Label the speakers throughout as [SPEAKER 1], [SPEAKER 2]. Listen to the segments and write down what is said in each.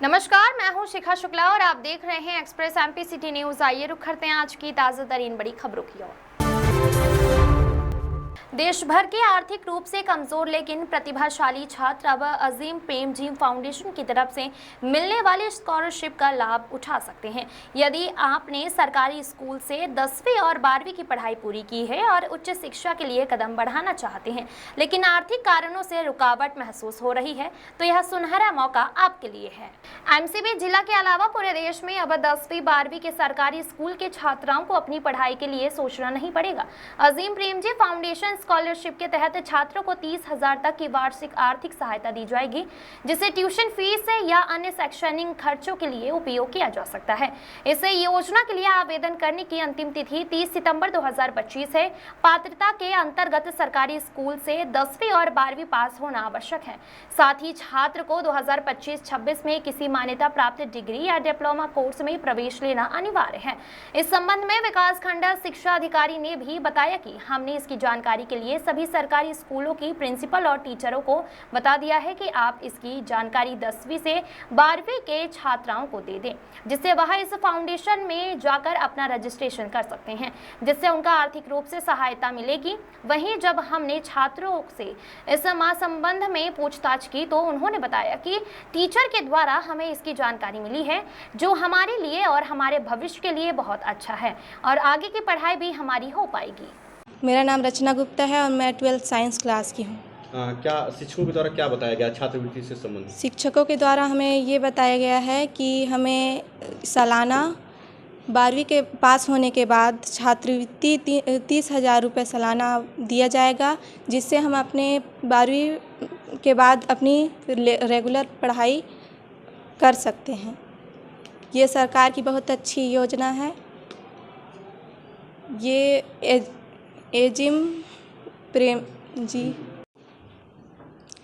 [SPEAKER 1] नमस्कार, मैं हूं शिखा शुक्ला और आप देख रहे हैं एक्सप्रेस एमपी सिटी न्यूज। आइए रुक करते हैं आज की ताजा तरीन बड़ी खबरों की ओर। देश भर के आर्थिक रूप से कमजोर लेकिन प्रतिभाशाली छात्र अब अजीम प्रेमजी फाउंडेशन की तरफ से मिलने वाली स्कॉलरशिप का लाभ उठा सकते हैं। यदि आपने सरकारी स्कूल से 10वीं और 12वीं की पढ़ाई पूरी की है और उच्च शिक्षा के लिए कदम बढ़ाना चाहते हैं, लेकिन आर्थिक कारणों से रुकावट महसूस हो रही है, तो यह सुनहरा मौका आपके लिए है। एमसीबी जिला के अलावा पूरे देश में अब 10वीं 12वीं के सरकारी स्कूल के छात्राओं को अपनी पढ़ाई के लिए सोचना नहीं पड़ेगा। अजीम प्रेमजी फाउंडेशन स्कॉलरशिप के तहत छात्रों को 30,000 तक की वार्षिक आर्थिक सहायता दी जाएगी, जिसे ट्यूशन फीस या अन्य शैक्षणिक खर्चों के लिए उपयोग किया जा सकता है। इस योजना के लिए आवेदन करने की अंतिम तिथि 30 सितंबर 2025 है। पात्रता के अंतर्गत सरकारी स्कूल से 10वीं और 12वीं पास होना आवश्यक है। साथ ही छात्र को 2025-26 में किसी मान्यता प्राप्त डिग्री या डिप्लोमा कोर्स में प्रवेश लेना अनिवार्य है। इस संबंध में विकासखंड शिक्षा अधिकारी ने भी बताया कि हमने इसकी जानकारी के लिए सभी सरकारी स्कूलों की प्रिंसिपल और टीचरों को बता दिया है कि आप इसकी जानकारी 10वीं से 12वीं के छात्राओं को दे दें, जिससे वह इस फाउंडेशन में जाकर अपना रजिस्ट्रेशन कर सकते हैं, जिससे उनका आर्थिक रूप से सहायता मिलेगी। वहीं जब हमने छात्रों से इस संबंध में पूछताछ की तो उन्होंने बताया कि टीचर के द्वारा हमें इसकी जानकारी मिली है, जो हमारे लिए और हमारे भविष्य के लिए बहुत अच्छा है और आगे की पढ़ाई भी हमारी हो पाएगी।
[SPEAKER 2] मेरा नाम रचना गुप्ता है और मैं 12th साइंस क्लास की हूँ।
[SPEAKER 3] क्या शिक्षकों के द्वारा क्या बताया गया छात्रवृत्ति से संबंधित?
[SPEAKER 2] शिक्षकों के द्वारा हमें ये बताया गया है कि हमें सालाना 12वीं के पास होने के बाद छात्रवृत्ति 30,000 रुपये सालाना दिया जाएगा, जिससे हम अपने 12वीं के बाद अपनी रेगुलर पढ़ाई कर सकते हैं। ये सरकार की बहुत अच्छी योजना है। ये अजीम प्रेम जी।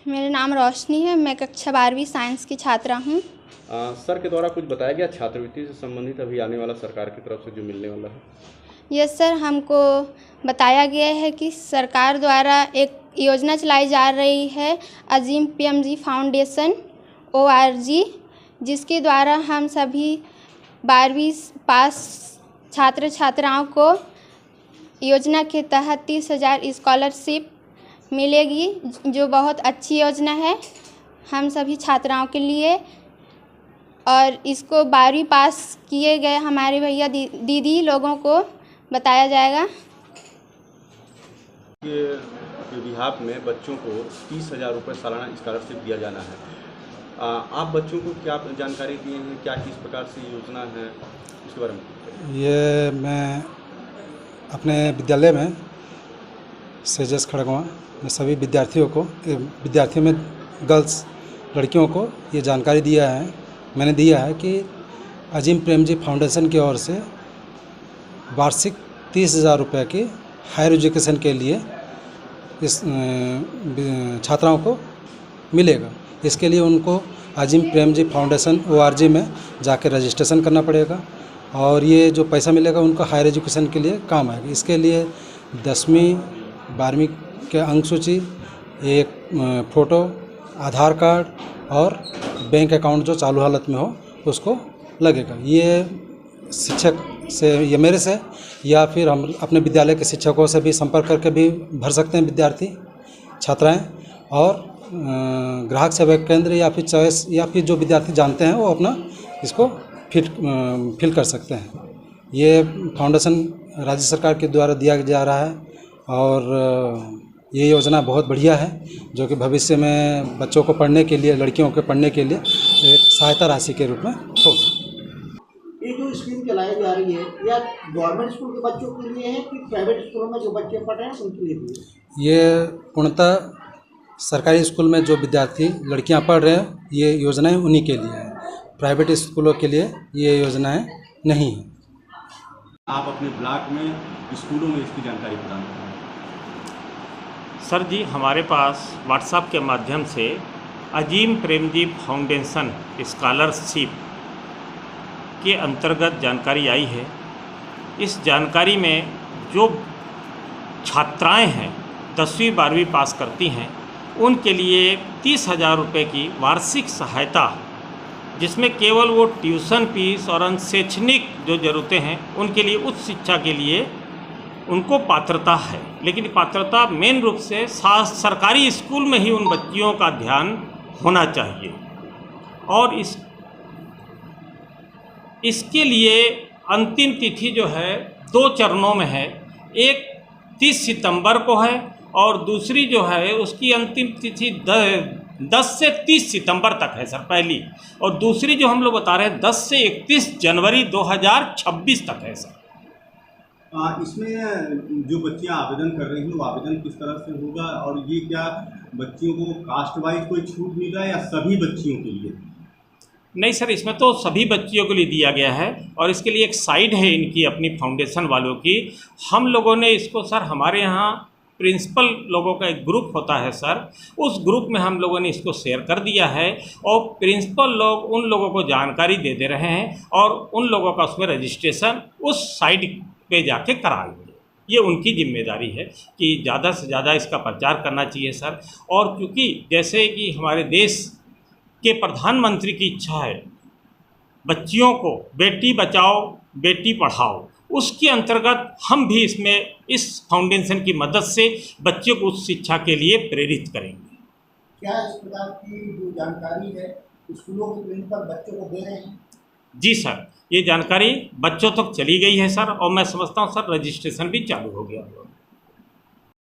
[SPEAKER 4] मेरा नाम रोशनी है, मैं कक्षा 12वीं साइंस की छात्रा हूँ।
[SPEAKER 3] सर के द्वारा कुछ बताया गया छात्रवृत्ति से संबंधित अभी आने वाला सरकार की तरफ से जो मिलने वाला है?
[SPEAKER 4] यस सर, हमको बताया गया है कि सरकार द्वारा एक योजना चलाई जा रही है, अजीम प्रेमजी फाउंडेशन ORG, जिसके द्वारा हम सभी 12वीं पास छात्र छात्राओं को योजना के तहत 30,000 स्कॉलरशिप मिलेगी, जो बहुत अच्छी योजना है हम सभी छात्राओं के लिए। और इसको 12वीं पास किए गए हमारे भैया दीदी लोगों को बताया जाएगा।
[SPEAKER 3] के बिहाफ में बच्चों को 30,000 रुपये सालाना स्कॉलरशिप दिया जाना है। आप बच्चों को क्या जानकारी दिए हैं, क्या किस प्रकार से योजना है, उसके बारे में?
[SPEAKER 5] ये मैं अपने विद्यालय में सेजस खड़गवा में सभी विद्यार्थियों में गर्ल्स लड़कियों को ये जानकारी मैंने दिया है कि अजीम प्रेमजी फाउंडेशन की ओर से वार्षिक 30,000 रुपये की हायर एजुकेशन के लिए इस छात्राओं को मिलेगा। इसके लिए उनको अजीम प्रेमजी फाउंडेशन ORG में जाकर रजिस्ट्रेशन करना पड़ेगा और ये जो पैसा मिलेगा उनको हायर एजुकेशन के लिए काम आएगा। इसके लिए 10वीं 12वीं के अंक सूची, एक फ़ोटो, आधार कार्ड और बैंक अकाउंट जो चालू हालत में हो उसको लगेगा। ये शिक्षक से, ये मेरे से या फिर हम अपने विद्यालय के शिक्षकों से भी संपर्क करके भी भर सकते हैं विद्यार्थी छात्राएं, और ग्राहक सेवा केंद्र या फिर चॉइस या फिर जो विद्यार्थी जानते हैं वो अपना इसको फिल कर सकते हैं। ये फाउंडेशन राज्य सरकार के द्वारा दिया जा रहा है और ये योजना बहुत बढ़िया है, जो कि भविष्य में बच्चों को पढ़ने के लिए, लड़कियों के पढ़ने के लिए एक सहायता राशि के रूप में होगी।
[SPEAKER 6] ये जो स्कीम चलाई जा रही है, या गवर्नमेंट स्कूल के बच्चों के लिए है कि प्राइवेट स्कूलों में जो बच्चे पढ़ रहे हैं उनके लिए भी है?
[SPEAKER 5] ये पूर्णतः सरकारी स्कूल में जो विद्यार्थी लड़कियां पढ़ रहे हैं, ये योजनाएं उन्हीं के लिए है। प्राइवेट स्कूलों के लिए ये योजनाएं नहीं हैं।
[SPEAKER 3] आप अपने ब्लॉक में, स्कूलों में इसकी जानकारी प्रदान करें।
[SPEAKER 7] सर जी, हमारे पास व्हाट्सएप के माध्यम से अजीम प्रेमजी फाउंडेशन स्कॉलरशिप के अंतर्गत जानकारी आई है। इस जानकारी में जो छात्राएं हैं 10वीं 12वीं पास करती हैं, उनके लिए 30,000 रुपये की वार्षिक सहायता जिसमें केवल वो ट्यूशन फीस और अन्य शैक्षणिक जो ज़रूरतें हैं उनके लिए उच्च शिक्षा के लिए उनको पात्रता है, लेकिन पात्रता मेन रूप से सरकारी स्कूल में ही उन बच्चियों का ध्यान होना चाहिए। और इसके लिए अंतिम तिथि जो है 2 चरणों में है। एक 30 सितंबर को है और दूसरी जो है उसकी अंतिम तिथि 10 से 30 सितंबर तक है सर पहली, और दूसरी जो हम लोग बता रहे हैं 10 से 31 जनवरी 2026 तक है सर।
[SPEAKER 3] इसमें जो बच्चियां आवेदन कर रही हैं वो आवेदन किस तरह से होगा, और ये क्या बच्चियों को कास्ट वाइज कोई छूट मिल रहा है या सभी बच्चियों के लिए?
[SPEAKER 7] नहीं सर, इसमें तो सभी बच्चियों के लिए दिया गया है और इसके लिए एक साइट है इनकी अपनी फाउंडेशन वालों की। हम लोगों ने इसको सर, हमारे यहाँ प्रिंसिपल लोगों का एक ग्रुप होता है सर, उस ग्रुप में हम लोगों ने इसको शेयर कर दिया है और प्रिंसिपल लोग उन लोगों को जानकारी दे दे रहे हैं और उन लोगों का उसमें रजिस्ट्रेशन उस साइट पे जाके कराएंगे। ये उनकी जिम्मेदारी है कि ज़्यादा से ज़्यादा इसका प्रचार करना चाहिए सर। और क्योंकि जैसे कि हमारे देश के प्रधानमंत्री की इच्छा है बच्चियों को बेटी बचाओ बेटी पढ़ाओ, उसके अंतर्गत हम भी इसमें इस फाउंडेशन की मदद से बच्चों को उस शिक्षा के लिए प्रेरित करेंगे।
[SPEAKER 6] क्या इस प्रकार की जो जानकारी है स्कूलों के प्रिंसिपल बच्चों को दे रहे हैं?
[SPEAKER 7] जी सर, ये जानकारी बच्चों तक चली गई है सर, और मैं समझता हूँ सर रजिस्ट्रेशन भी चालू हो गया।